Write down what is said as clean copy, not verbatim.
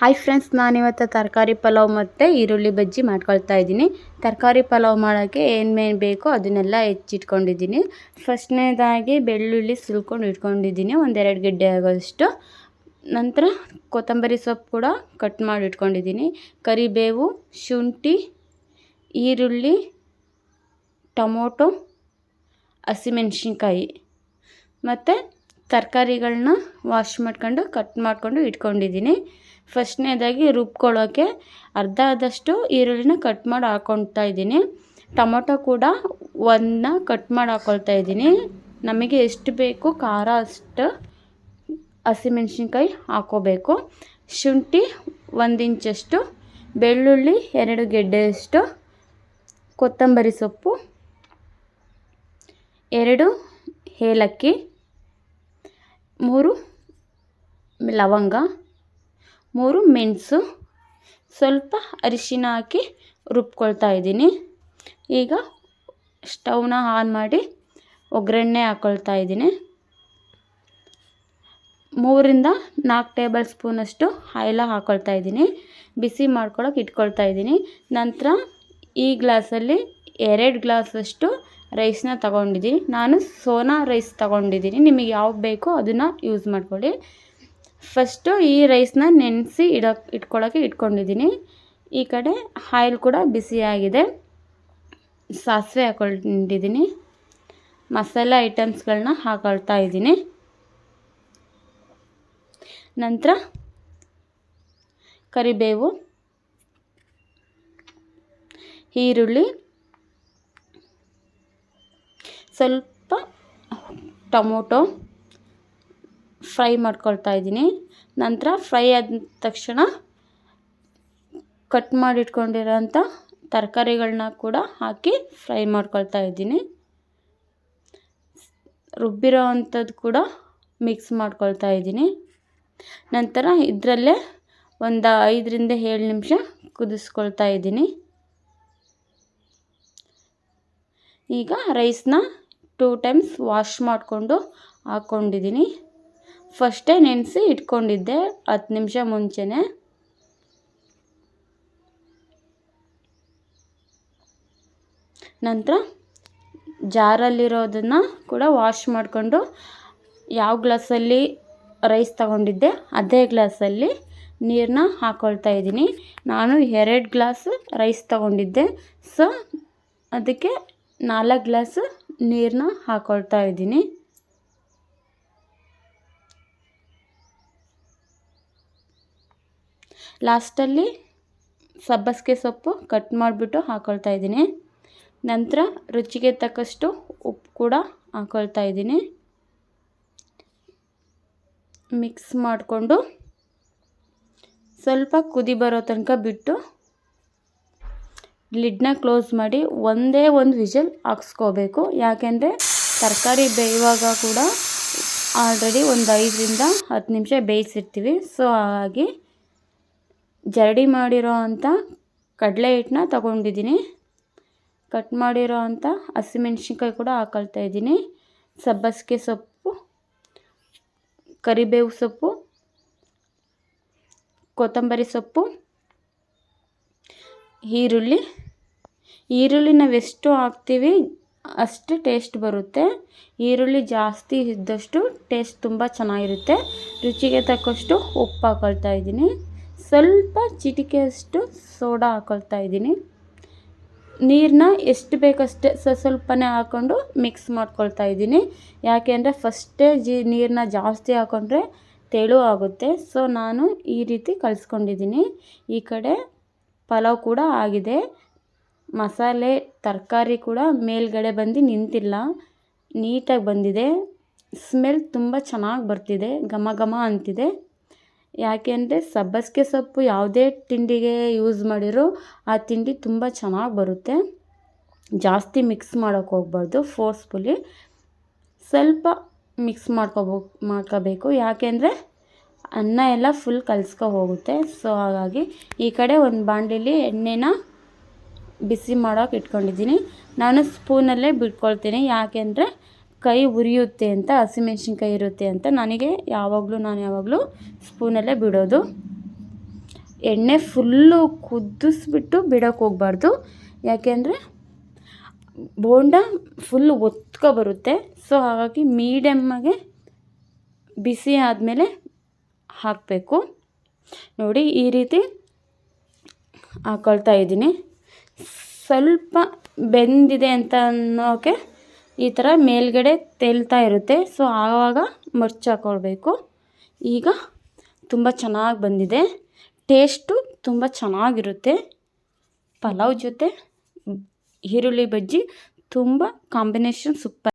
Hi friends, ನಾನಿವತ್ತು ತರಕಾರಿ ಪಲಾವ್ ಮತ್ತು ಈರುಳ್ಳಿ ಬಜ್ಜಿ ಮಾಡ್ಕೊಳ್ತಾ ಇದ್ದೀನಿ. ತರಕಾರಿ ಪಲಾವ್ ಮಾಡೋಕ್ಕೆ ಏನೇನು ಬೇಕೋ ಅದನ್ನೆಲ್ಲ ಹೆಚ್ಚಿಟ್ಕೊಂಡಿದ್ದೀನಿ. ಫಸ್ಟ್ನೇದಾಗಿ ಬೆಳ್ಳುಳ್ಳಿ ಸುಲ್ಕೊಂಡು ಇಟ್ಕೊಂಡಿದ್ದೀನಿ, ಒಂದೆರಡು ಗೆಡ್ಡೆ ಆಗೋಷ್ಟು. ನಂತರ ಕೊತ್ತಂಬರಿ ಸೊಪ್ಪು ಕೂಡ ಕಟ್ ಮಾಡಿ ಇಟ್ಕೊಂಡಿದ್ದೀನಿ. ಕರಿಬೇವು, ಶುಂಠಿ, ಈರುಳ್ಳಿ, ಟೊಮೊಟೊ, ಹಸಿಮೆಣ್ಸಿನ್ಕಾಯಿ ಮತ್ತು ತರಕಾರಿಗಳನ್ನ ವಾಶ್ ಮಾಡ್ಕೊಂಡು ಕಟ್ ಮಾಡಿಕೊಂಡು ಇಟ್ಕೊಂಡಿದ್ದೀನಿ. ಫಸ್ಟ್ನೇದಾಗಿ ರುಬ್ಕೊಳ್ಳೋಕ್ಕೆ ಅರ್ಧದಷ್ಟು ಈರುಳ್ಳಿನ ಕಟ್ ಮಾಡಿ ಹಾಕ್ಕೊಳ್ತಾ ಇದ್ದೀನಿ. ಟೊಮೊಟೊ ಕೂಡ ಒಂದನ್ನ ಕಟ್ ಮಾಡಿ ಹಾಕ್ಕೊಳ್ತಾ ಇದ್ದೀನಿ. ನಮಗೆ ಎಷ್ಟು ಬೇಕು ಖಾರ ಅಷ್ಟು ಹಸಿಮೆಣ್ಸಿನ್ಕಾಯಿ ಹಾಕ್ಕೋಬೇಕು. ಶುಂಠಿ 1 ಇಂಚಷ್ಟು, ಬೆಳ್ಳುಳ್ಳಿ 2 ಗೆಡ್ಡೆಯಷ್ಟು, ಕೊತ್ತಂಬರಿ ಸೊಪ್ಪು 2 ಏಲಕ್ಕಿ, 3 ಲವಂಗ, 3 ಮೆಣಸು, ಸ್ವಲ್ಪ ಅರಿಶಿನ ಹಾಕಿ ರುಬ್ಕೊಳ್ತಾ ಇದ್ದೀನಿ. ಈಗ ಸ್ಟವ್ನ ಆನ್ ಮಾಡಿ ಒಗ್ಗರಣೆ ಹಾಕ್ಕೊಳ್ತಾ ಇದ್ದೀನಿ. 3 ರಿಂದ 4 ಟೇಬಲ್ ಸ್ಪೂನಷ್ಟು ಆಯಿಲ ಹಾಕ್ಕೊಳ್ತಾ ಇದ್ದೀನಿ. ಬಿಸಿ ಮಾಡ್ಕೊಳಕ್ಕೆ ಇಟ್ಕೊಳ್ತಾ ಇದ್ದೀನಿ. ನಂತರ ಈ ಗ್ಲಾಸಲ್ಲಿ 2 ಗ್ಲಾಸಷ್ಟು ರೈಸ್ನ ತಗೊಂಡಿದ್ದೀನಿ. ನಾನು ಸೋನಾ ರೈಸ್ ತಗೊಂಡಿದ್ದೀನಿ. ನಿಮಗೆ ಯಾವ್ದು ಬೇಕೋ ಅದನ್ನು ಯೂಸ್ ಮಾಡ್ಕೊಳ್ಳಿ. ಫಸ್ಟು ಈ ರೈಸ್ನ ನೆನೆಸಿ ಇಟ್ಕೊಳ್ಳೋಕ್ಕೆ ಇಟ್ಕೊಂಡಿದ್ದೀನಿ. ಈ ಕಡೆ ಆಯಿಲ್ ಕೂಡ ಬಿಸಿಯಾಗಿದೆ. ಸಾಸಿವೆ ಹಾಕ್ಕೊಂಡಿದ್ದೀನಿ. ಮಸಾಲೆ ಐಟಮ್ಸ್ಗಳನ್ನ ಹಾಕ್ಕೊಳ್ತಾ ಇದ್ದೀನಿ. ನಂತರ ಕರಿಬೇವು, ಈರುಳ್ಳಿ, ಸ್ವಲ್ಪ ಟೊಮೊಟೊ ಫ್ರೈ ಮಾಡ್ಕೊಳ್ತಾ ಇದ್ದೀನಿ. ನಂತರ ಫ್ರೈ ಆದ ತಕ್ಷಣ ಕಟ್ ಮಾಡಿಟ್ಕೊಂಡಿರೋಂಥ ತರಕಾರಿಗಳನ್ನ ಕೂಡ ಹಾಕಿ ಫ್ರೈ ಮಾಡ್ಕೊಳ್ತಾ ಇದ್ದೀನಿ. ರುಬ್ಬಿರೋ ಅಂಥದ್ದು ಕೂಡ ಮಿಕ್ಸ್ ಮಾಡ್ಕೊಳ್ತಾ ಇದ್ದೀನಿ. ನಂತರ ಇದರಲ್ಲೇ ಒಂದು 5 ರಿಂದ 7 ನಿಮಿಷ ಕುದಿಸ್ಕೊಳ್ತಾ ಇದ್ದೀನಿ. ಈಗ ರೈಸ್ನ 2 ಟೈಮ್ಸ್ ವಾಶ್ ಮಾಡಿಕೊಂಡು ಹಾಕ್ಕೊಂಡಿದ್ದೀನಿ. ಫಸ್ಟೇ ನೆನೆಸಿ ಇಟ್ಕೊಂಡಿದ್ದೆ 10 ನಿಮಿಷ ಮುಂಚೆನೇ. ನಂತರ ಜಾರಲ್ಲಿರೋದನ್ನು ಕೂಡ ವಾಶ್ ಮಾಡಿಕೊಂಡು ಯಾವ ಗ್ಲಾಸಲ್ಲಿ ರೈಸ್ ತಗೊಂಡಿದ್ದೆ ಅದೇ ಗ್ಲಾಸಲ್ಲಿ ನೀರನ್ನ ಹಾಕ್ಕೊಳ್ತಾ ಇದ್ದೀನಿ. ನಾನು 2 ಗ್ಲಾಸ್ ರೈಸ್ ತಗೊಂಡಿದ್ದೆ, ಸೊ ಅದಕ್ಕೆ 4 ಗ್ಲಾಸ್ ನೀರನ್ನ ಹಾಕ್ಕೊಳ್ತಾ ಇದ್ದೀನಿ. ಲಾಸ್ಟಲ್ಲಿ ಸಬ್ಬಸಿಗೆ ಸೊಪ್ಪು ಕಟ್ ಮಾಡಿಬಿಟ್ಟು ಹಾಕ್ಕೊಳ್ತಾ ಇದ್ದೀನಿ. ನಂತರ ರುಚಿಗೆ ತಕ್ಕಷ್ಟು ಉಪ್ಪು ಕೂಡ ಹಾಕ್ಕೊಳ್ತಾ ಇದ್ದೀನಿ. ಮಿಕ್ಸ್ ಮಾಡಿಕೊಂಡು ಸ್ವಲ್ಪ ಕುದಿ ಬರೋ ತನಕ ಬಿಟ್ಟು ಲಿಡ್ನ ಕ್ಲೋಸ್ ಮಾಡಿ ಒಂದೇ ಒಂದು ವಿಷಲ್ ಹಾಕ್ಸ್ಕೋಬೇಕು. ಯಾಕೆಂದರೆ ತರಕಾರಿ ಬೇಯುವಾಗ ಕೂಡ ಆಲ್ರೆಡಿ ಒಂದು 5 ರಿಂದ 10 ನಿಮಿಷ ಬೇಯಿಸಿರ್ತೀವಿ. ಸೊ ಹಾಗಾಗಿ ಜರಡಿ ಮಾಡಿರೋ ಅಂಥ ಕಡಲೆ ಹಿಟ್ಟನ್ನ ತಗೊಂಡಿದ್ದೀನಿ. ಕಟ್ ಮಾಡಿರೋ ಅಂಥ ಹಸಿಮೆಣ್ಸಿನ್ಕಾಯಿ ಕೂಡ ಹಾಕ್ಕೊಳ್ತಾ ಇದ್ದೀನಿ. ಸಬ್ಬಸಿಗೆ ಸೊಪ್ಪು, ಕರಿಬೇವು ಸೊಪ್ಪು, ಕೊತ್ತಂಬರಿ ಸೊಪ್ಪು, ಈರುಳ್ಳಿ ನಾವೆಷ್ಟು ಹಾಕ್ತೀವಿ ಅಷ್ಟು ಟೇಸ್ಟ್ ಬರುತ್ತೆ. ಈರುಳ್ಳಿ ಜಾಸ್ತಿ ಇದ್ದಷ್ಟು ಟೇಸ್ಟ್ ತುಂಬ ಚೆನ್ನಾಗಿರುತ್ತೆ. ರುಚಿಗೆ ತಕ್ಕಷ್ಟು ಉಪ್ಪು ಹಾಕ್ಕೊಳ್ತಾ ಇದ್ದೀನಿ. ಸ್ವಲ್ಪ ಚಿಟಿಕೆಯಷ್ಟು ಸೋಡಾ ಹಾಕ್ಕೊಳ್ತಾ ಇದ್ದೀನಿ. ನೀರನ್ನ ಎಷ್ಟು ಬೇಕಷ್ಟೇ ಸ್ವಲ್ಪನೇ ಹಾಕ್ಕೊಂಡು ಮಿಕ್ಸ್ ಮಾಡ್ಕೊಳ್ತಾ ಇದ್ದೀನಿ. ಯಾಕೆಂದರೆ ಫಸ್ಟೇ ನೀರನ್ನ ಜಾಸ್ತಿ ಹಾಕ್ಕೊಂಡ್ರೆ ತೆಳು ಆಗುತ್ತೆ. ಸೊ ನಾನು ಈ ರೀತಿ ಕಲಿಸ್ಕೊಂಡಿದ್ದೀನಿ. ಈ ಕಡೆ ಪಲಾವ್ ಕೂಡ ಆಗಿದೆ. ಮಸಾಲೆ ತರಕಾರಿ ಕೂಡ ಮೇಲ್ಗಡೆ ಬಂದು ನಿಂತಿಲ್ಲ, ನೀಟಾಗಿ ಬಂದಿದೆ. ಸ್ಮೆಲ್ ತುಂಬ ಚೆನ್ನಾಗಿ ಬರ್ತಿದೆ, ಘಮ ಘಮ ಅಂತಿದೆ. ಯಾಕೆಂದರೆ ಸಬ್ಬಸಿಗೆ ಸೊಪ್ಪು ಯಾವುದೇ ತಿಂಡಿಗೆ ಯೂಸ್ ಮಾಡಿರೋ ಆ ತಿಂಡಿ ತುಂಬ ಚೆನ್ನಾಗಿ ಬರುತ್ತೆ. ಜಾಸ್ತಿ ಮಿಕ್ಸ್ ಮಾಡೋಕ್ಕೆ ಹೋಗ್ಬಾರ್ದು, ಫೋರ್ಸ್ಫುಲಿ ಸ್ವಲ್ಪ ಮಿಕ್ಸ್ ಮಾಡ್ಕೋಬೇಕು. ಯಾಕೆಂದರೆ ಅನ್ನ ಎಲ್ಲ ಫುಲ್ ಕಲಿಸ್ಕೊ ಹೋಗುತ್ತೆ. ಸೊ ಹಾಗಾಗಿ ಈ ಕಡೆ ಒಂದು ಬಾಣಲಿಲಿ ಎಣ್ಣೆನ ಬಿಸಿ ಮಾಡೋಕೆ ಇಟ್ಕೊಂಡಿದ್ದೀನಿ. ನಾನು ಸ್ಪೂನಲ್ಲೇ ಬಿಟ್ಕೊಳ್ತೀನಿ. ಯಾಕೆಂದರೆ ಕೈ ಉರಿಯುತ್ತೆ ಅಂತ, ಹಸಿಮೆಣ್ಸಿನ್ಕಾಯಿ ಇರುತ್ತೆ ಅಂತ ನಾನು ಯಾವಾಗಲೂ ಸ್ಪೂನಲ್ಲೇ ಬಿಡೋದು. ಎಣ್ಣೆ ಫುಲ್ಲು ಕುದಿಸ್ಬಿಟ್ಟು ಬಿಡೋಕ್ಕೆ ಹೋಗ್ಬಾರ್ದು, ಯಾಕೆಂದರೆ ಬೋಂಡ ಫುಲ್ಲು ಒತ್ಕೊ ಬರುತ್ತೆ. ಸೊ ಹಾಗಾಗಿ ಮೀಡಿಯಮ್ಮಾಗೆ ಬಿಸಿ ಆದಮೇಲೆ ಹಾಕಬೇಕು. ನೋಡಿ ಈ ರೀತಿ ಹಾಕ್ಕೊಳ್ತಾ ಇದ್ದೀನಿ. ಸ್ವಲ್ಪ ಬೆಂದಿದೆ ಅಂತ ಅನ್ನೋಕ್ಕೆ ಈ ಥರ ಮೇಲ್ಗಡೆ ತೇಲ್ತಾ ಇರುತ್ತೆ. ಸೊ ಆವಾಗ ಮರ್ಚ್ ಹಾಕ್ಕೊಳ್ಬೇಕು. ಈಗ ತುಂಬ ಚೆನ್ನಾಗಿ ಬಂದಿದೆ. ಟೇಸ್ಟು ತುಂಬ ಚೆನ್ನಾಗಿರುತ್ತೆ. ಪಲಾವ್ ಜೊತೆ ಈರುಳ್ಳಿ ಬಜ್ಜಿ ತುಂಬ ಕಾಂಬಿನೇಷನ್ ಸೂಪರ್.